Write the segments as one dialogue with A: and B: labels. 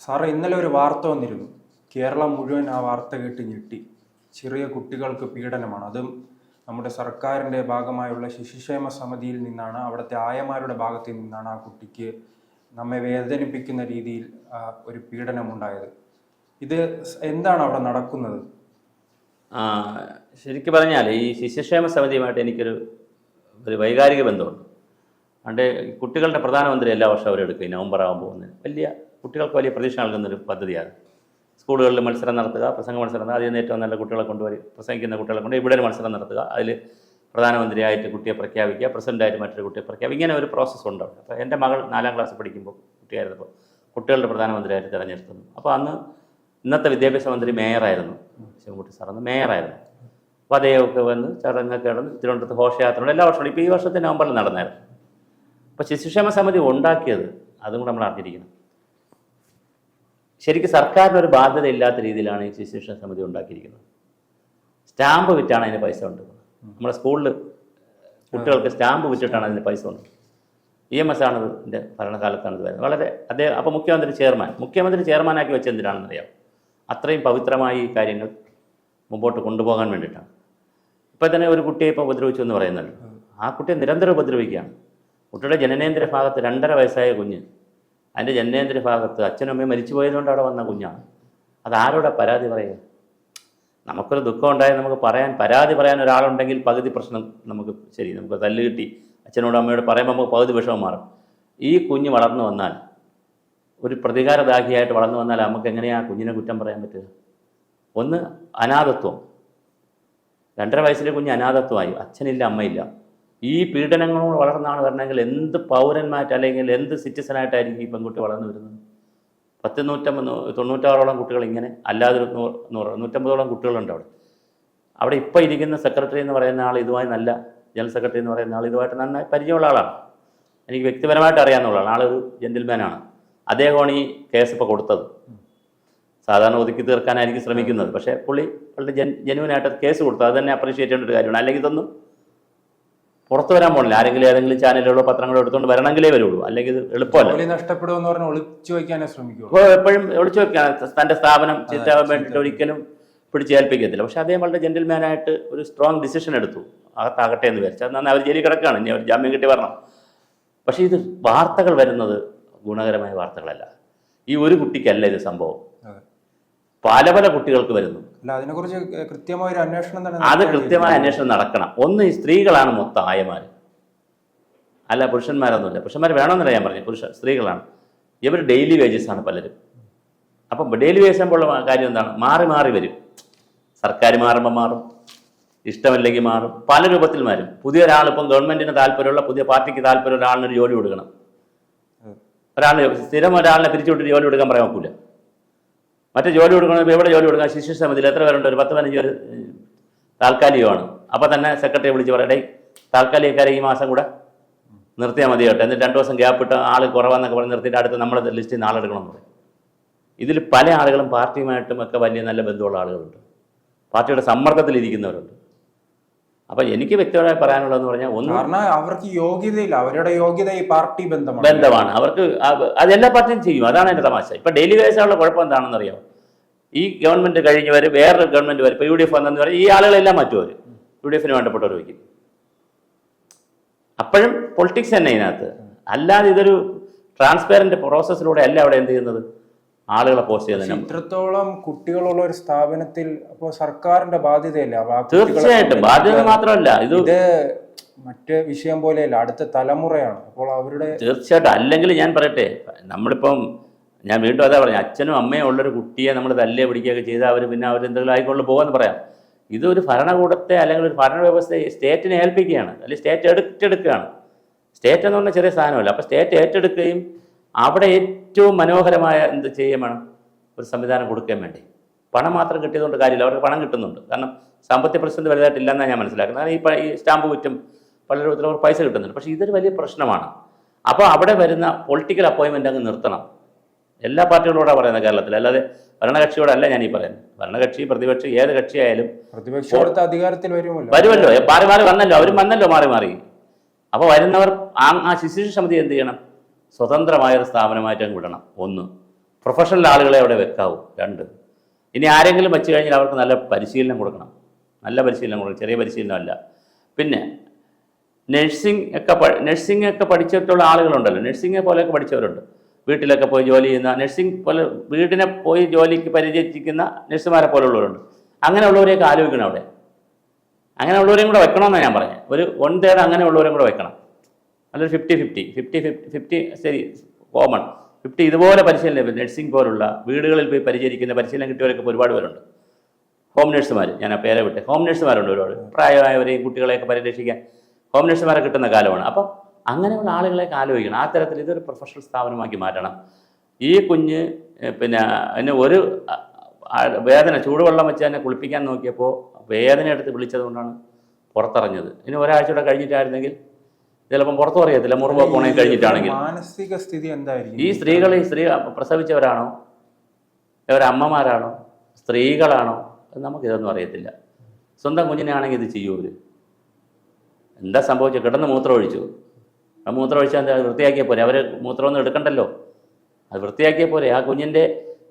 A: സാറേ, ഇന്നലെ ഒരു വാർത്ത വന്നിരുന്നു. കേരളം മുഴുവൻ ആ വാർത്ത കേട്ട് ഞെട്ടി. ചെറിയ കുട്ടികൾക്ക് പീഡനമാണ്. അതും നമ്മുടെ സർക്കാരിൻ്റെ ഭാഗമായുള്ള ശിശുക്ഷേമ സമിതിയിൽ നിന്നാണ്, അവിടുത്തെ ആയമാരുടെ ഭാഗത്തു നിന്നാണ് ആ കുട്ടിക്ക് നമ്മെ വേദനിപ്പിക്കുന്ന രീതിയിൽ ഒരു പീഡനമുണ്ടായത്. ഇത് എന്താണ് അവിടെ നടക്കുന്നത്?
B: ശരിക്കും പറഞ്ഞാൽ ഈ ശിശുക്ഷേമ സമിതിയുമായിട്ട് എനിക്കൊരു വൈകാരിക ബന്ധമുണ്ട്. പണ്ട് കുട്ടികളുടെ പ്രധാനമന്ത്രി എല്ലാ വർഷവും അവരെടുക്കും. ഈ നവംബർ ആകുമ്പോൾ വലിയ കുട്ടികൾക്ക് വലിയ പ്രതീക്ഷ നൽകുന്നൊരു പദ്ധതിയാണ്. സ്കൂളുകളിൽ മത്സരം നടത്തുക, പ്രസംഗ മത്സരം നടത്തുക, അതിൽ നിന്ന് ഏറ്റവും നല്ല കുട്ടികളെ കൊണ്ടുവരും, പ്രസംഗിക്കുന്ന കുട്ടികളെ കൊണ്ട് ഇവിടെ ഒരു മത്സരം നടത്തുക, അതിൽ പ്രധാനമന്ത്രിയായിട്ട് കുട്ടിയെ പ്രഖ്യാപിക്കുക, പ്രസിഡൻ്റായിട്ട് മറ്റൊരു കുട്ടിയെ പ്രഖ്യാപിക്കുക, ഇങ്ങനെ ഒരു പ്രോസസ്സ് ഉണ്ട്. അപ്പോൾ എൻ്റെ മകൾ 4ാം ക്ലാസ്സിൽ പഠിക്കുമ്പോൾ കുട്ടിയായിരുന്നപ്പോൾ കുട്ടികളുടെ പ്രധാനമന്ത്രിയായിട്ട് തിരഞ്ഞെടുക്കുന്നു. അപ്പോൾ അന്ന് ഇന്നത്തെ വിദ്യാഭ്യാസ മന്ത്രി മേയറായിരുന്നു, ശിവൻകുട്ടി സാർ അന്ന് മേയറായിരുന്നു. അപ്പോൾ അദ്ദേഹമൊക്കെ വന്ന് ചടങ്ങൊക്കെ നടന്ന് തിരുവനന്തപുരത്ത് ഘോഷയാത്രയുണ്ട് എല്ലാ വർഷവും. ഇപ്പോൾ ഈ വർഷത്തെ നവംബറിൽ നടന്നായിരുന്നു. അപ്പോൾ ശിശുക്ഷേമ സമിതി ഉണ്ടാക്കിയത് അതും കൂടെ നമ്മൾ അറിഞ്ഞിരിക്കണം. ശരിക്കും സർക്കാരിനൊരു ബാധ്യത ഇല്ലാത്ത രീതിയിലാണ് ഈ ശിശുക്ഷേമ സമിതി ഉണ്ടാക്കിയിരിക്കുന്നത്. സ്റ്റാമ്പ് വിറ്റാണ് അതിന് പൈസ ഉണ്ടാക്കുന്നത്. നമ്മുടെ സ്കൂളിൽ കുട്ടികൾക്ക് സ്റ്റാമ്പ് വിറ്റിട്ടാണ് അതിന് പൈസ ഉണ്ട്. EMS ആണ് ഇതിൻ്റെ ഭരണകാലത്താണ് ഇത് വരുന്നത്. വളരെ അദ്ദേഹം അപ്പോൾ മുഖ്യമന്ത്രി ചെയർമാനാക്കി വെച്ചെന്തിനാണെന്നറിയാം. അത്രയും പവിത്രമായി ഈ കാര്യങ്ങൾ മുമ്പോട്ട് കൊണ്ടുപോകാൻ വേണ്ടിയിട്ടാണ്. ഇപ്പോൾ തന്നെ ഒരു കുട്ടിയെ ഇപ്പോൾ ഉപദ്രവിച്ചു എന്ന് പറയുന്നല്ലോ, ആ കുട്ടിയെ നിരന്തരം ഉപദ്രവിക്കുകയാണ്. കുട്ടിയുടെ ജനനേന്ദ്ര ഭാഗത്ത് 2.5 വയസ്സായ കുഞ്ഞ്, അതിൻ്റെ ജനനേന്ദ്ര ഭാഗത്ത് അച്ഛനും അമ്മയും മരിച്ചു പോയതുകൊണ്ട് അവിടെ വന്ന കുഞ്ഞാണ്. അതാരോടെ പരാതി പറയുക? നമുക്കൊരു ദുഃഖം ഉണ്ടായാൽ നമുക്ക് പരാതി പറയാൻ ഒരാളുണ്ടെങ്കിൽ പകുതി പ്രശ്നം നമുക്ക് നമുക്ക് തല്ല് കിട്ടി അച്ഛനോട് അമ്മയോട് പറയുമ്പോൾ നമുക്ക് പകുതി വിഷമം മാറും. ഈ കുഞ്ഞ് വളർന്നു വന്നാൽ, ഒരു പ്രതികാരദാഹിയായിട്ട് വളർന്നു വന്നാൽ നമുക്ക് എങ്ങനെയാണ് കുഞ്ഞിനെ കുറ്റം പറയാൻ പറ്റുക? ഒന്ന് അനാഥത്വം. 2.5 വയസ്സിലെ കുഞ്ഞ് അനാഥത്വമായി, അച്ഛനില്ല അമ്മയില്ല. ഈ പീഡനങ്ങളോട് വളർന്നാണ് വരണമെങ്കിൽ എന്ത് പൗരന്മാരായിട്ട് അല്ലെങ്കിൽ എന്ത് സിറ്റിസനായിട്ടായിരിക്കും ഈ പെൺകുട്ടി വളർന്നു വരുന്നത്? 196 കുട്ടികൾ ഇങ്ങനെ, അല്ലാതെ 150 കുട്ടികളുണ്ട് അവിടെ. ഇപ്പോൾ ഇരിക്കുന്ന സെക്രട്ടറി എന്ന് പറയുന്ന ആൾ ഇതുമായി നല്ല, ജനറൽ സെക്രട്ടറി എന്ന് പറയുന്ന ആൾ ഇതുമായിട്ട് നന്നായി പരിചയമുള്ള ആളാണ്. എനിക്ക് വ്യക്തിപരമായിട്ട് അറിയാവുന്ന ആളാണ്. ആളൊരു ജെന്റിൽമാനാണ്. അദ്ദേഹമാണ് ഈ കേസ് ഇപ്പോൾ കൊടുത്തത്. സാധാരണ ഒതുക്കി തീർക്കാനായിരിക്കും ശ്രമിക്കുന്നത്, പക്ഷേ പുള്ളി വളരെ ജെന്യുവനായിട്ട് കേസ് കൊടുത്തു. അത് തന്നെ അപ്രീഷിയേറ്റ് ചെയ്യേണ്ട ഒരു കാര്യമാണ്. അല്ലെങ്കിൽ ഇതൊന്നും പുറത്തു വരാൻ പോകണില്ല. ആരെങ്കിലും ഏതെങ്കിലും ചാനലുകളോ പത്രങ്ങളോ എടുത്തുകൊണ്ട് വരണമെങ്കിലേ വരുള്ളൂ. അല്ലെങ്കിൽ ഇത് എളുപ്പമല്ല.
A: നഷ്ടപ്പെടുമെന്ന് പറഞ്ഞാൽ ഒളിച്ചു വയ്ക്കാനേ ശ്രമിക്കും.
B: അപ്പോൾ എപ്പോഴും ഒളിച്ചു വയ്ക്കാൻ തൻ്റെ സ്ഥാപനം ചീത്താവാൻ വേണ്ടിയിട്ട് ഒരിക്കലും പിടിച്ചേൽപ്പിക്കത്തില്ല. പക്ഷേ അദ്ദേഹം വളരെ ജെന്റിൽമാനായിട്ട് ഒരു സ്ട്രോങ് ഡിസിഷൻ എടുത്തു. അകത്താകട്ടെ എന്ന് വിചാരിച്ചു. അത് നന്നായി അവർ ജയിലിൽ കിടക്കുകയാണ്, ഇനി അവർ ജാമ്യം കിട്ടി വരണം. പക്ഷേ ഇത് വാർത്തകൾ വരുന്നത് ഗുണകരമായ വാർത്തകളല്ല. ഈ ഒരു കുട്ടിക്കല്ല ഇത് സംഭവം, പല കുട്ടികൾക്ക് വരുന്നു.
A: അതിനെക്കുറിച്ച് കൃത്യമായ
B: കൃത്യമായ അന്വേഷണം നടക്കണം. ഒന്ന്, ഈ സ്ത്രീകളാണ് മൊത്തം ആയമാർ, അല്ല പുരുഷന്മാരൊന്നുമില്ല. പുരുഷന്മാർ വേണമെന്നല്ല ഞാൻ പറഞ്ഞു, സ്ത്രീകളാണ്. ഇവർ ഡെയിലി വേജസ് ആണ് പലരും. അപ്പം ഡെയിലി വേജസ് ആകുമ്പോഴുള്ള കാര്യം എന്താണ്? മാറി വരും. സർക്കാർ മാറുമ്പോൾ മാറും, ഇഷ്ടമല്ലെങ്കിൽ മാറും, പല രൂപത്തിൽ മാറും. പുതിയ ഒരാൾ, ഇപ്പം ഗവൺമെൻറ്റിന് താല്പര്യമുള്ള, പുതിയ പാർട്ടിക്ക് താല്പര്യമുള്ള ഒരാളിനൊരു ജോലി കൊടുക്കണം. സ്ഥിരം ഒരാളിനെ പിരിച്ചുവിട്ട് ജോലി കൊടുക്കാൻ പറയാൻ ഒക്കില്ല. മറ്റേ ജോലി കൊടുക്കണമെങ്കിൽ എവിടെ ജോലി കൊടുക്കാൻ? ശിശു സമിതിയിൽ എത്ര പേരുണ്ട്? ഒരു 10-15 താൽക്കാലികമാണ്. അപ്പോൾ തന്നെ സെക്രട്ടറി വിളിച്ച് പറയട്ടെ, താൽക്കാലികക്കാരെ ഈ മാസം കൂടെ നിർത്തിയാൽ മതി കേട്ടോ, എന്നിട്ട് 2 ദിവസം ഗ്യാപ്പ് ഇട്ട് ആൾ കുറവെന്നൊക്കെ പറഞ്ഞ് നിർത്തിയിട്ട് അടുത്ത് നമ്മുടെ ലിസ്റ്റിൽ നിന്ന് ആളെടുക്കണമെന്ന് പറയും. ഇതിൽ പല ആളുകളും പാർട്ടിയുമായിട്ടും ഒക്കെ വലിയ നല്ല ബന്ധമുള്ള ആളുകളുണ്ട്, പാർട്ടിയുടെ സമ്മർദ്ദത്തിലിരിക്കുന്നവരുണ്ട്. അപ്പം എനിക്ക് വ്യക്തിപരമായി പറയാനുള്ളതെന്ന് പറഞ്ഞാൽ, ഒന്ന്,
A: അവർക്ക് യോഗ്യതയില്ല. അവരുടെ യോഗ്യത ഈ പാർട്ടി
B: ബന്ധമാണ്. അവർക്ക് അത് എല്ലാ പാർട്ടിയും ചെയ്യും. അതാണ് എൻ്റെ തമാശ. ഇപ്പം ഡെയിലി വേജുള്ള കുഴപ്പം എന്താണെന്ന് അറിയാം. ഈ ഗവൺമെൻറ് കഴിഞ്ഞവർ വേറൊരു ഗവൺമെൻറ് വരും. ഇപ്പോൾ UDF വന്നെന്ന് പറയും, ഈ ആളുകളെല്ലാം മറ്റുവർ UDFന് വേണ്ടപ്പെട്ടവർ വയ്ക്കും. അപ്പോഴും പൊളിറ്റിക്സ് തന്നെ ഇതിനകത്ത്. അല്ലാതെ ഇതൊരു ട്രാൻസ്പെറൻറ്റ് പ്രോസസ്സിലൂടെ അല്ല അവിടെ എന്ത് ചെയ്യുന്നത്, ആളുകളെ പോസ്റ്റ് ചെയ്യുന്നത്.
A: ഇത്രത്തോളം കുട്ടികളുള്ള ഒരു സ്ഥാപനത്തിൽ അപ്പോൾ സർക്കാരിന്റെ ബാധ്യതയല്ല?
B: തീർച്ചയായിട്ടും ബാധ്യത മാത്രമല്ല, ഇത്
A: മറ്റ് വിഷയം പോലെയല്ല, അടുത്ത തലമുറയാണ്. അപ്പോൾ അവരുടെ
B: തീർച്ചയായിട്ടും. അല്ലെങ്കിൽ ഞാൻ പറയട്ടെ, നമ്മളിപ്പം ഞാൻ വീണ്ടും അതാ പറഞ്ഞു, അച്ഛനും അമ്മയും ഉള്ളൊരു കുട്ടിയെ നമ്മൾ തല്ലേ പിടിക്കുകയൊക്കെ ചെയ്താൽ അവർ പിന്നെ അവരെന്തെങ്കിലും ആയിക്കൊണ്ട് പോകുമെന്ന് പറയാം. ഇതൊരു ഭരണകൂടത്തെ അല്ലെങ്കിൽ ഒരു ഭരണ വ്യവസ്ഥയെ സ്റ്റേറ്റിനെ ഏൽപ്പിക്കുകയാണ്, അല്ലെങ്കിൽ സ്റ്റേറ്റ് ഏറ്റെടുക്കുകയാണ്. സ്റ്റേറ്റ് എന്ന് പറഞ്ഞാൽ ചെറിയ സാധനമല്ല. അപ്പോൾ സ്റ്റേറ്റ് ഏറ്റെടുക്കുകയും അവിടെ ഏറ്റവും മനോഹരമായ എന്ത് ചെയ്യാൻ വേണം, ഒരു സംവിധാനം കൊടുക്കാൻ വേണ്ടി. പണം മാത്രം കിട്ടിയതുകൊണ്ട് കാര്യമില്ല, അവർക്ക് പണം കിട്ടുന്നുണ്ട്. കാരണം സാമ്പത്തിക പ്രതിസന്ധി വലുതായിട്ടില്ലെന്നാണ് ഞാൻ മനസ്സിലാക്കുന്നത്. കാരണം ഈ സ്റ്റാമ്പ് വിറ്റും പല രൂപത്തിൽ അവർ പൈസ കിട്ടുന്നുണ്ട്. പക്ഷേ ഇതൊരു വലിയ പ്രശ്നമാണ്. അപ്പോൾ അവിടെ വരുന്ന പൊളിറ്റിക്കൽ അപ്പോയിൻമെൻ്റ് അങ്ങ് നിർത്തണം. എല്ലാ പാർട്ടികളോടാണ് പറയുന്നത് കേരളത്തിൽ, അല്ലാതെ ഭരണകക്ഷിയോടല്ല ഞാൻ ഈ പറയുന്നത്. ഭരണകക്ഷി, പ്രതിപക്ഷി, ഏത് കക്ഷിയായാലും
A: അധികാരത്തിൽ വരുമല്ലോ.
B: മാറി വന്നല്ലോ, അവരും വന്നല്ലോ മാറി. അപ്പോൾ വരുന്നവർ ആ ശിശു സമിതി എന്ത് ചെയ്യണം? സ്വതന്ത്രമായൊരു സ്ഥാപനമായിട്ട് അങ്ങ് വിടണം. ഒന്ന്. പ്രൊഫഷണൽ ആളുകളെ അവിടെ വെക്കാവൂ. 2, ഇനി ആരെങ്കിലും വെച്ച് കഴിഞ്ഞാൽ അവർക്ക് നല്ല പരിശീലനം കൊടുക്കണം. നല്ല പരിശീലനം കൊടുക്കണം, ചെറിയ പരിശീലനമല്ല. പിന്നെ നഴ്സിംഗ് ഒക്കെ പഠിച്ചിട്ടുള്ള ആളുകളുണ്ടല്ലോ, നഴ്സിംഗ് പോലെയൊക്കെ പഠിച്ചവരുണ്ട്, വീട്ടിലൊക്കെ പോയി ജോലി ചെയ്യുന്ന നഴ്സിംഗ് പോലെ വീടിനെ പോയി ജോലിക്ക് പരിചയിച്ചിരിക്കുന്ന നഴ്സുമാരെ പോലുള്ളവരുണ്ട്. അങ്ങനെയുള്ളവരെയൊക്കെ ആലോചിക്കണം അവിടെ. അങ്ങനെയുള്ളവരെയും കൂടെ വെക്കണമെന്നാണ് ഞാൻ പറഞ്ഞത്. ഒരു 1/3 അങ്ങനെയുള്ളവരെയും കൂടെ വെക്കണം. നല്ലൊരു 50-50 ശരി കോമൺ 50 ഇതുപോലെ പരിശീലനം നഴ്സിംഗ് പോലുള്ള വീടുകളിൽ പോയി പരിചരിക്കുന്ന പരിശീലനം കിട്ടിയവരൊക്കെ ഒരുപാട് പേരുണ്ട്. ഹോം നഴ്സുമാർ, ഞാൻ ആ പേരെ വിട്ടെ, ഹോം നഴ്സുമാരുണ്ട് ഒരുപാട്. പ്രായമായവരെയും കുട്ടികളെയൊക്കെ പരിരക്ഷിക്കാൻ ഹോം നഴ്സുമാരെ കിട്ടുന്ന കാലമാണ്. അപ്പം അങ്ങനെയുള്ള ആളുകളെയൊക്കെ ആലോചിക്കണം. ആ തരത്തിൽ ഇതൊരു പ്രൊഫഷണൽ സ്ഥാപനമാക്കി മാറ്റണം. ഈ കുഞ്ഞ് പിന്നെ അതിന് ഒരു വേദന, ചൂടുവെള്ളം വെച്ച് തന്നെ കുളിപ്പിക്കാൻ നോക്കിയപ്പോൾ വേദന എടുത്ത് വിളിച്ചതുകൊണ്ടാണ് പുറത്തിറങ്ങിയത്. ഇനി ഒരാഴ്ചയുടെ കഴിഞ്ഞിട്ടായിരുന്നെങ്കിൽ ചിലപ്പം പുറത്തു പറയത്തില്ല, മുറിവ് പോണേ കഴിഞ്ഞിട്ടാണെങ്കിൽ.
A: മാനസിക സ്ഥിതി എന്തായിരിക്കും?
B: ഈ സ്ത്രീ പ്രസവിച്ചവരാണോ, അവരമ്മമാരാണോ, സ്ത്രീകളാണോ, നമുക്കിതൊന്നും അറിയത്തില്ല. സ്വന്തം കുഞ്ഞിനാണെങ്കിൽ ഇത് ചെയ്യൂ. അവർ എന്താ സംഭവിച്ചത്? കിടന്ന് മൂത്രം ഒഴിച്ചു. ആ മൂത്രം ഒഴിച്ചാൽ അത് വൃത്തിയാക്കിയാൽ പോരെ? അവർ മൂത്രമൊന്നും എടുക്കണ്ടല്ലോ, അത് വൃത്തിയാക്കിയാൽ പോരെ? ആ കുഞ്ഞിൻ്റെ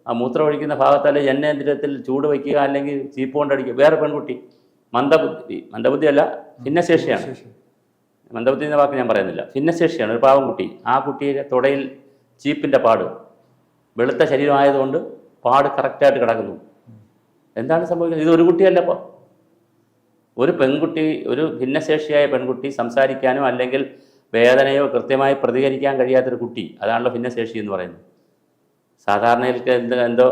B: ആ മൂത്രം ഒഴിക്കുന്ന ഭാഗത്തല്ല ജനനേന്ദ്രിയത്തിൽ ചൂട് വയ്ക്കുക, അല്ലെങ്കിൽ ചീപ്പ് കൊണ്ടടിക്കുക. വേറെ പെൺകുട്ടി മന്ദബുദ്ധിയല്ല, ഭിന്നശേഷിയാണ്. മന്ദബുദ്ധി എന്ന വാക്ക് ഞാൻ പറയുന്നില്ല, ഭിന്നശേഷിയാണ്, ഒരു പാവം കുട്ടി. ആ കുട്ടിയുടെ തുടയിൽ ചീപ്പിൻ്റെ പാട്, വെളുത്ത ശരീരമായതുകൊണ്ട് പാട് കറക്റ്റായിട്ട് കിടക്കുന്നു. എന്താണ് സംഭവിക്കുന്നത്? ഇത് ഒരു കുട്ടിയല്ല. അപ്പോൾ ഒരു പെൺകുട്ടി, ഒരു ഭിന്നശേഷിയായ പെൺകുട്ടി സംസാരിക്കാനോ അല്ലെങ്കിൽ വേദനയോ കൃത്യമായി പ്രതികരിക്കാൻ കഴിയാത്തൊരു കുട്ടി, അതാണല്ലോ ഭിന്നശേഷി എന്ന് പറയുന്നത്. സാധാരണയിൽ എന്തോ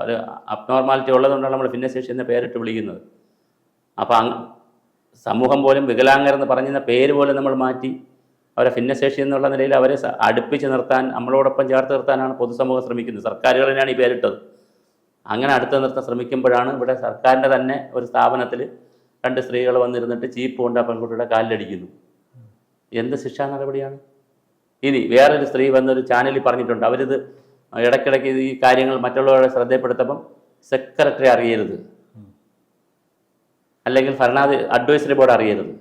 B: ഒരു അബ്നോർമാലിറ്റി ഉള്ളതുകൊണ്ടാണ് നമ്മൾ ഭിന്നശേഷി എന്ന പേരിട്ട് വിളിക്കുന്നത്. അപ്പോൾ സമൂഹം പോലും വികലാംഗരെന്ന് പറഞ്ഞിരുന്ന പേര് പോലും നമ്മൾ മാറ്റി അവരെ ഭിന്നശേഷി എന്നുള്ള നിലയിൽ അവരെ അടുപ്പിച്ച് നിർത്താൻ, നമ്മളോടൊപ്പം ചേർത്ത് നിർത്താനാണ് പൊതുസമൂഹം ശ്രമിക്കുന്നത്. സർക്കാരുകൾ തന്നെയാണ് ഈ പേരിട്ടത്. അങ്ങനെ അടുത്ത് നിർത്താൻ ശ്രമിക്കുമ്പോഴാണ് ഇവിടെ സർക്കാരിൻ്റെ തന്നെ ഒരു സ്ഥാപനത്തിൽ 2 സ്ത്രീകൾ വന്നിരുന്നിട്ട് ചീപ്പ് കൊണ്ട് ആ പെൺകുട്ടിയുടെ കാലിലടിക്കുന്നു. എന്ത് ശിക്ഷാ നടപടിയാണ്? ഇനി വേറൊരു സ്ത്രീ വന്നൊരു ചാനലിൽ പറഞ്ഞിട്ടുണ്ട്, അവരിത് ഇടയ്ക്കിടയ്ക്ക് ഈ കാര്യങ്ങൾ മറ്റുള്ളവരുടെ ശ്രദ്ധപ്പെടുത്തപ്പം സെക്രട്ടറി അറിയരുത്, അല്ലെങ്കിൽ അഡ്വൈസറി ബോർഡ് അറിയരുത്.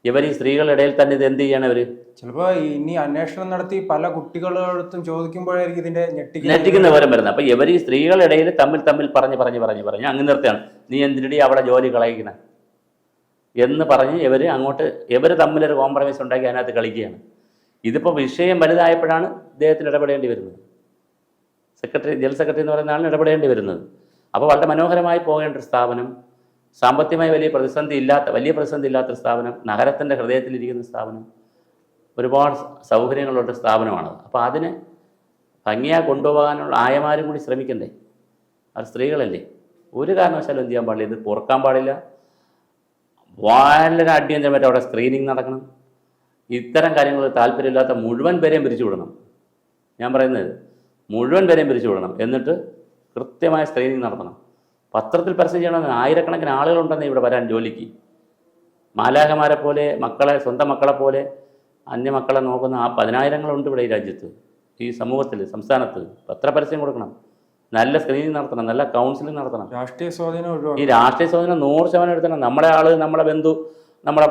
B: ഇവർ ഈ സ്ത്രീകളുടെ ഇടയിൽ തന്നെ ഇത് എന്ത് ചെയ്യണം? അവർ
A: ചിലപ്പോൾ ഇനി അന്വേഷണം നടത്തി പല കുട്ടികളടുത്തും ചോദിക്കുമ്പോഴായിരിക്കും ഇതിന്റെ
B: ഞെട്ടിക്കുന്ന വിവരം വരുന്നത്. അപ്പം ഇവർ ഈ സ്ത്രീകളുടെ ഇടയിൽ തമ്മിൽ പറഞ്ഞ് അങ്ങ് നിർത്തിയാണ്. നീ എന്തിനടി അവിടെ ജോലി കളയിക്കണം എന്ന് പറഞ്ഞ് ഇവർ തമ്മിലൊരു കോംപ്രമൈസ് ഉണ്ടാക്കി അതിനകത്ത് കളിക്കുകയാണ്. ഇതിപ്പോൾ വിഷയം വലുതായപ്പോഴാണ് ഇദ്ദേഹത്തിന് ഇടപെടേണ്ടി വരുന്നത്. ജനറൽ സെക്രട്ടറി എന്ന് പറയുന്ന ആളിന് ഇടപെടേണ്ടി വരുന്നത്. അപ്പോൾ വളരെ മനോഹരമായി പോകേണ്ട ഒരു സ്ഥാപനം, സാമ്പത്തികമായി വലിയ പ്രതിസന്ധി ഇല്ലാത്തൊരു സ്ഥാപനം, നഗരത്തിൻ്റെ ഹൃദയത്തിലിരിക്കുന്ന സ്ഥാപനം, ഒരുപാട് സൗകര്യങ്ങളുള്ള സ്ഥാപനമാണ്. അപ്പോൾ അതിനെ ഭംഗിയായി കൊണ്ടുപോകാനുള്ള ആയമാരും കൂടി ശ്രമിക്കണ്ടേ? അത് സ്ത്രീകളല്ലേ. ഒരു കാരണവശാലും എന്ത് ചെയ്യാൻ പാടില്ല, ഇത് പൊറുക്കാൻ പാടില്ല. വളരെ അടിയന്തരമായിട്ട് അവിടെ സ്ക്രീനിങ് നടക്കണം. ഇത്തരം കാര്യങ്ങൾ താല്പര്യമില്ലാത്ത മുഴുവൻ പേരെയും പിരിച്ചു വിടണം. ഞാൻ പറയുന്നത് മുഴുവൻ പേരെയും പിരിച്ചു വിടണം. എന്നിട്ട് കൃത്യമായ സ്ക്രീനിങ് നടത്തണം. പത്രത്തിൽ പരസ്യം ചെയ്യണമെന്ന് ആയിരക്കണക്കിന് ആളുകളുണ്ടെന്ന് ഇവിടെ വരാൻ ജോലിക്ക്. മാലാഖമാരെ പോലെ സ്വന്തം മക്കളെ പോലെ അന്യമക്കളെ നോക്കുന്ന ആ 10,000ങ്ങളുണ്ട് ഇവിടെ ഈ രാജ്യത്ത്, ഈ സമൂഹത്തിൽ, സംസ്ഥാനത്ത്. പത്രപരസ്യം കൊടുക്കണം, നല്ല സ്ക്രീനിങ് നടത്തണം, നല്ല കൗൺസിലിംഗ് നടത്തണം.
A: രാഷ്ട്രീയ സ്വാധീനം
B: ഈ രാഷ്ട്രീയ സ്വാധീനം 100% എടുത്തണം. നമ്മുടെ ആള്, നമ്മുടെ ബന്ധു, നമ്മുടെ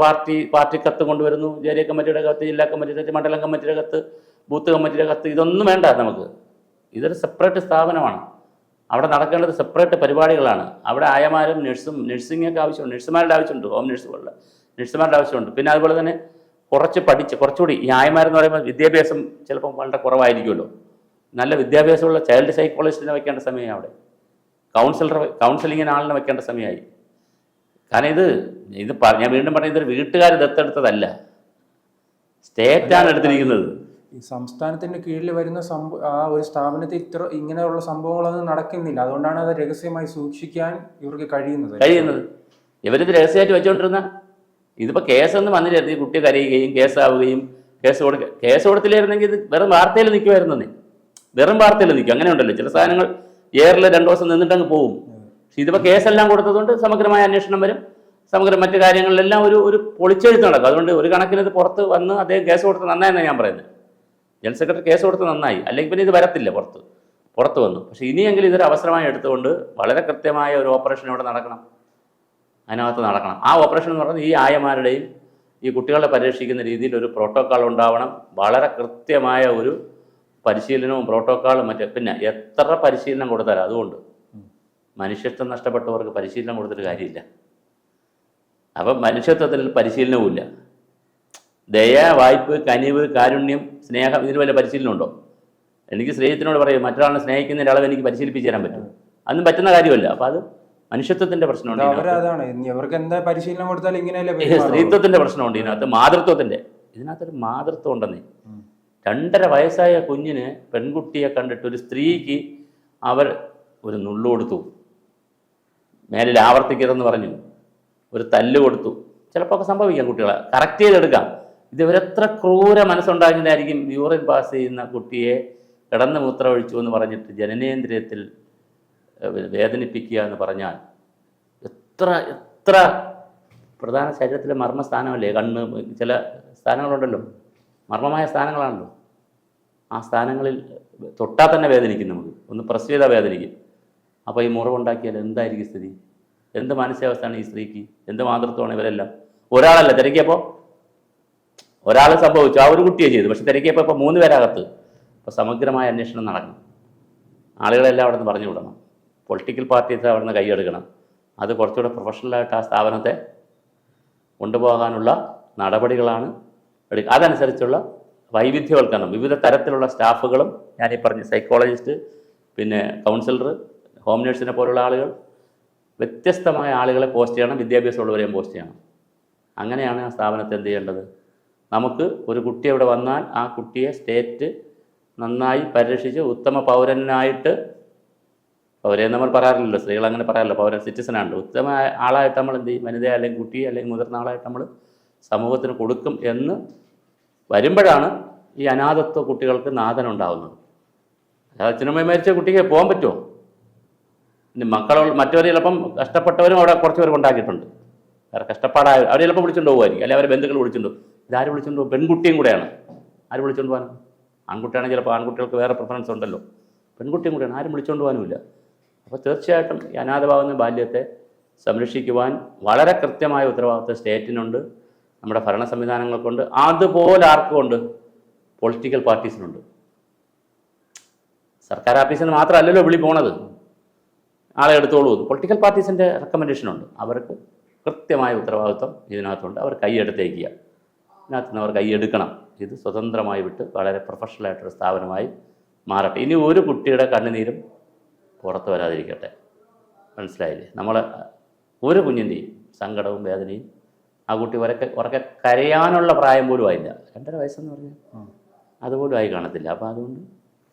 B: പാർട്ടി കത്ത് കൊണ്ടുവരുന്നു, ഏരിയ കമ്മിറ്റിയുടെ കത്ത്, ജില്ലാ കമ്മിറ്റിയുടെ, മണ്ഡലം കമ്മിറ്റിയുടെ കത്ത്, ബൂത്ത് കമ്മിറ്റിയുടെ കത്ത്, ഇതൊന്നും വേണ്ട നമുക്ക്. ഇതൊരു സെപ്പറേറ്റ് സ്ഥാപനമാണ്. അവിടെ നടക്കേണ്ടത് സെപ്പറേറ്റ് പരിപാടികളാണ്. അവിടെ ആയമാരും നഴ്സിംഗൊക്കെ ആവശ്യമുണ്ട്, നഴ്സുമാരുടെ ആവശ്യമുണ്ട്, ഹോം നഴ്സുമാരുടെ ആവശ്യമുണ്ട്. പിന്നെ അതുപോലെ തന്നെ കുറച്ചുകൂടി ഈ ആയമാരെന്ന് പറയുമ്പോൾ വിദ്യാഭ്യാസം ചിലപ്പം വളരെ കുറവായിരിക്കുമല്ലോ. നല്ല വിദ്യാഭ്യാസമുള്ള ചൈൽഡ് സൈക്കോളജിസ്റ്റിനെ വെക്കേണ്ട സമയമായി. അവിടെ കൗൺസിലിങ്ങിന് ആളിനെ വെക്കേണ്ട സമയമായി. കാരണം ഇത് ഞാൻ വീണ്ടും പറഞ്ഞത്, ഇതൊരു വീട്ടുകാർ ദത്തെടുത്തതല്ല, സ്റ്റേറ്റാണ് എടുത്തിരിക്കുന്നത്.
A: ഈ സംസ്ഥാനത്തിന്റെ കീഴിൽ വരുന്ന ആ ഒരു സ്ഥാപനത്തിൽ ഇങ്ങനെയുള്ള സംഭവങ്ങളൊന്നും നടക്കുന്നില്ല. അതുകൊണ്ടാണ് അത് രഹസ്യമായി സൂക്ഷിക്കാൻ ഇവർക്ക് കഴിയുന്നത്.
B: ഇവരിത് രഹസ്യമായിട്ട് വെച്ചുകൊണ്ടിരുന്ന ഇതിപ്പോൾ കേസൊന്നും വന്നില്ലായിരുന്നു. ഈ കുട്ടി കരയുകയും കേസാവുകയും കേസ് കൊടുത്തില്ലായിരുന്നെങ്കിൽ ഇത് വെറും വാർത്തയിൽ നിൽക്കുമായിരുന്നേ. വെറും വാർത്തയിൽ നിൽക്കും. അങ്ങനെ ഉണ്ടല്ലോ ചില സാധനങ്ങൾ, ഏറിൽ 2 ദിവസം നിന്നിട്ടങ്ങ് പോവും. പക്ഷെ ഇതിപ്പോൾ കേസെല്ലാം കൊടുത്തതുകൊണ്ട് സമഗ്രമായ അന്വേഷണം വരും. മറ്റു കാര്യങ്ങളിലെല്ലാം ഒരു പൊളിച്ചെഴുത്ത് നടക്കും. അതുകൊണ്ട് ഒരു കണക്കിന് ഇത് പുറത്ത് വന്ന് അദ്ദേഹം കേസ് കൊടുത്ത് നന്നായെന്നാണ് ഞാൻ പറയുന്നത്. ജനറൽ സെക്രട്ടറി കേസ് കൊടുത്ത് നന്നായി, അല്ലെങ്കിൽ പിന്നെ ഇത് വരത്തില്ല, പുറത്ത് വന്നു. പക്ഷേ ഇനിയെങ്കിലും ഇതൊരു അവസരമായി എടുത്തുകൊണ്ട് വളരെ കൃത്യമായ ഒരു ഓപ്പറേഷൻ ഇവിടെ നടക്കണം, അതിനകത്ത് നടക്കണം. ആ ഓപ്പറേഷൻ എന്ന് പറയുന്നത് ഈ ആയമാരുടെയും ഈ കുട്ടികളെ പരീക്ഷിക്കുന്ന രീതിയിൽ ഒരു പ്രോട്ടോക്കോൾ ഉണ്ടാവണം. വളരെ കൃത്യമായ ഒരു പരിശീലനവും പ്രോട്ടോക്കോളും മറ്റേ പിന്നെ എത്ര പരിശീലനം കൊടുത്താലും അതുകൊണ്ട് മനുഷ്യത്വം നഷ്ടപ്പെട്ടവർക്ക് പരിശീലനം കൊടുത്തിട്ട് കാര്യമില്ല. അപ്പം മനുഷ്യത്വത്തിൽ പരിശീലനവുമില്ല. ദയ, വായ്പ്, കനിവ്, കാരുണ്യം, സ്നേഹം, ഇതിന് വല്ല പരിശീലനം ഉണ്ടോ? എനിക്ക് സ്നേഹത്തിനോട് പറയും മറ്റൊരാളെ സ്നേഹിക്കുന്നതിൻ്റെ അളവ് എനിക്ക് പരിശീലിപ്പിച്ച് തരാൻ പറ്റും. അതൊന്നും പറ്റുന്ന കാര്യമല്ല. അപ്പം അത് മനുഷ്യത്വത്തിൻ്റെ പ്രശ്നമുണ്ട്.
A: അവരതാണ് ഇവർക്ക് എന്താ പരിശീലനം കൊടുത്താൽ ഇങ്ങനെയല്ലേ
B: സ്ത്രീത്വത്തിൻ്റെ പ്രശ്നമുണ്ട് ഇതിനകത്ത്, മാതൃത്വത്തിൻ്റെ. ഇതിനകത്തൊരു മാതൃത്വം ഉണ്ടെന്നേ. 2.5 വയസ്സായ കുഞ്ഞിന്, പെൺകുട്ടിയെ കണ്ടിട്ട് ഒരു സ്ത്രീക്ക് അവർ ഒരു നുള്ളു കൊടുത്തു, മേലിൽ ആവർത്തിക്കരുതെന്ന് പറഞ്ഞു, ഒരു തല്ല് കൊടുത്തു. ചിലപ്പോൾ ഒക്കെ സംഭവിക്കാം, കുട്ടികളെ കറക്റ്റ് ചെയ്തെടുക്കാം. ഇത് ഇവരെത്ര ക്രൂര മനസ്സുണ്ടാകുന്നതായിരിക്കും. യൂറിൻ പാസ് ചെയ്യുന്ന കുട്ടിയെ കിടന്ന് മൂത്രമൊഴിച്ചു എന്ന് പറഞ്ഞിട്ട് ജനനേന്ദ്രിയത്തിൽ വേദനിപ്പിക്കുക എന്ന് പറഞ്ഞാൽ എത്ര പ്രധാന ശരീരത്തിലെ മർമ്മസ്ഥാനമല്ലേ കണ്ണ്. ചില സ്ഥാനങ്ങളുണ്ടല്ലോ, മർമ്മമായ സ്ഥാനങ്ങളാണല്ലോ. ആ സ്ഥാനങ്ങളിൽ തൊട്ടാൽ തന്നെ വേദനിക്കും, നമുക്ക് ഒന്ന് പ്രസ് ചെയ്താൽ വേദനിക്കും. അപ്പോൾ ഈ മുറിവുണ്ടാക്കിയാൽ എന്തായിരിക്കും സ്ഥിതി? എന്ത് മാനസികാവസ്ഥയാണ് ഈ സ്ത്രീക്ക്? എന്ത് മാതൃത്വമാണ് ഇവരെല്ലാം? ഒരാളല്ല തിരക്കിയപ്പോൾ, ഒരാൾ സംഭവിച്ചു, ആ ഒരു കുട്ടിയെ ചെയ്തു. പക്ഷെ തിരക്കിയപ്പോൾ ഇപ്പോൾ 3 പേരകത്ത്. ഇപ്പോൾ സമഗ്രമായ അന്വേഷണം നടക്കും. ആളുകളെല്ലാം അവിടെ നിന്ന് പറഞ്ഞു വിടണം. പൊളിറ്റിക്കൽ പാർട്ടീസ് അവിടെ നിന്ന് കൈയെടുക്കണം. അത് കുറച്ചുകൂടെ പ്രൊഫഷണലായിട്ട് ആ സ്ഥാപനത്തെ കൊണ്ടുപോകാനുള്ള നടപടികളാണ് എടുക്കുക. അതനുസരിച്ചുള്ള വൈവിധ്യവൽക്കരണം, വിവിധ തരത്തിലുള്ള സ്റ്റാഫുകളും, ഞാനീ പറഞ്ഞ സൈക്കോളജിസ്റ്റ്, പിന്നെ കൗൺസിലർ, ഹോം നേഴ്സിനെ പോലുള്ള ആളുകൾ, വ്യത്യസ്തമായ ആളുകളെ പോസ്റ്റ് ചെയ്യണം, വിദ്യാഭ്യാസമുള്ളവരെയും പോസ്റ്റ് ചെയ്യണം. അങ്ങനെയാണ് ആ സ്ഥാപനത്തെ എന്ത് ചെയ്യേണ്ടത്. നമുക്ക് ഒരു കുട്ടി അവിടെ വന്നാൽ ആ കുട്ടിയെ സ്റ്റേറ്റ് നന്നായി പരിരക്ഷിച്ച് ഉത്തമ പൗരനായിട്ട്, പൗരൻ നമ്മൾ പറയാറില്ലല്ലോ, സ്ത്രീകൾ അങ്ങനെ പറയാറില്ല, പൗരൻ സിറ്റിസനാണ്, ഉത്തമ ആളായിട്ട് നമ്മൾ എന്ത് ചെയ്യും, വനിത അല്ലെങ്കിൽ കുട്ടി അല്ലെങ്കിൽ മുതിർന്ന ആളായിട്ട് നമ്മൾ സമൂഹത്തിന് കൊടുക്കും എന്ന് വരുമ്പോഴാണ് ഈ അനാഥത്വ കുട്ടികൾക്ക് നാഥനുണ്ടാകുന്നത്. അച്ഛനമ്മ മരിച്ച കുട്ടിക്ക് പോകാൻ പറ്റുമോ? ഇനി മറ്റവർ ചിലപ്പം കഷ്ടപ്പെട്ടവരും അവിടെ കുറച്ച് പേർ ഉണ്ടാക്കിയിട്ടുണ്ട്. വേറെ കഷ്ടപ്പാടായ അവർ ചിലപ്പോൾ വിളിച്ചുകൊണ്ട് പോകുമായിരിക്കും, അല്ലെങ്കിൽ അവരെ ബന്ധുക്കൾ വിളിച്ചുകൊണ്ട്. ഇതാര് വിളിച്ചുകൊണ്ട് പോകും? പെൺകുട്ടിയും കൂടെയാണ്. ആര് വിളിച്ചുകൊണ്ട് പോകാൻ? ആൺകുട്ടിയാണെങ്കിൽ ചിലപ്പോൾ ആൺകുട്ടികൾക്ക് വേറെ പ്രിഫറൻസ് ഉണ്ടല്ലോ, പെൺകുട്ടിയും കൂടെയാണ്. ആരും വിളിച്ചുകൊണ്ട് പോകാനുമില്ല. അപ്പോൾ തീർച്ചയായിട്ടും ഈ അനാഥമാകുന്ന ബാല്യത്തെ സംരക്ഷിക്കുവാൻ വളരെ കൃത്യമായ ഉത്തരവാദിത്വം സ്റ്റേറ്റിനുണ്ട്, നമ്മുടെ ഭരണ സംവിധാനങ്ങൾക്കുണ്ട്. അതുപോലെ ആർക്കുമുണ്ട്? പൊളിറ്റിക്കൽ പാർട്ടീസിനുണ്ട്. സർക്കാർ ഓഫീസിൽ നിന്ന് മാത്രമല്ലല്ലോ വിളി പോണത്, ആളെ എടുത്തോളൂ. പൊളിറ്റിക്കൽ പാർട്ടീസിൻ്റെ റെക്കമെൻഡേഷനുണ്ട്. അവർക്ക് കൃത്യമായ ഉത്തരവാദിത്വം ഇതിനകത്തുണ്ട്. അവർ കൈയെടുത്തേക്കുക, ഇതിനകത്ത് നിന്ന് അവർ കൈയെടുക്കണം. ഇത് സ്വതന്ത്രമായി വിട്ട് വളരെ പ്രൊഫഷണലായിട്ടൊരു സ്ഥാപനമായി മാറട്ടെ. ഇനി ഒരു കുട്ടിയുടെ കണ്ണുനീരും പുറത്ത് വരാതിരിക്കട്ടെ. മനസ്സിലായില്ലേ? നമ്മൾ ഒരു കുഞ്ഞിൻ്റെയും സങ്കടവും വേദനയും, ആ കുട്ടി ഉറക്കെ കരയാനുള്ള പ്രായം പോലും ആയില്ല. 2.5 വയസ്സെന്ന് പറഞ്ഞാൽ അതുപോലും ആയി കാണത്തില്ല. അപ്പോൾ അതുകൊണ്ട്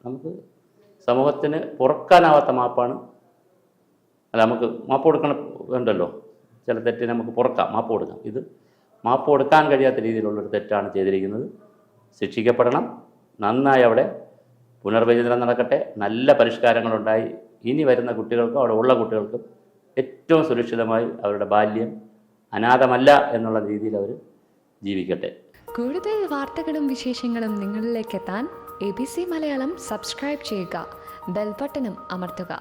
B: നമുക്ക് സമൂഹത്തിന് പൊറുക്കാനാവാത്ത മാപ്പാണ്. അല്ല, നമുക്ക് മാപ്പ് കൊടുക്കണം വേണ്ടല്ലോ. ചില തെറ്റിന് നമുക്ക് പൊറുക്കാം, മാപ്പ് കൊടുക്കാം. ഇത് മാപ്പ് കൊടുക്കാൻ കഴിയാത്ത രീതിയിലുള്ളൊരു തെറ്റാണ് ചെയ്തിരിക്കുന്നത്. ശിക്ഷിക്കപ്പെടണം. നന്നായി അവിടെ പുനർവിചിന്തനം നടക്കട്ടെ. നല്ല പരിഷ്കാരങ്ങളുണ്ടായി ഇനി വരുന്ന കുട്ടികൾക്കും അവിടെ ഉള്ള കുട്ടികൾക്കും ഏറ്റവും സുരക്ഷിതമായി അവരുടെ ബാല്യം അനാഥമല്ല എന്നുള്ള രീതിയിൽ അവർ ജീവിക്കട്ടെ.
C: കൂടുതൽ വാർത്തകളും വിശേഷങ്ങളും നിങ്ങളിലേക്ക് എത്താൻ ABC മലയാളം സബ്സ്ക്രൈബ് ചെയ്യുക, ബെൽ ബട്ടണും അമർത്തുക.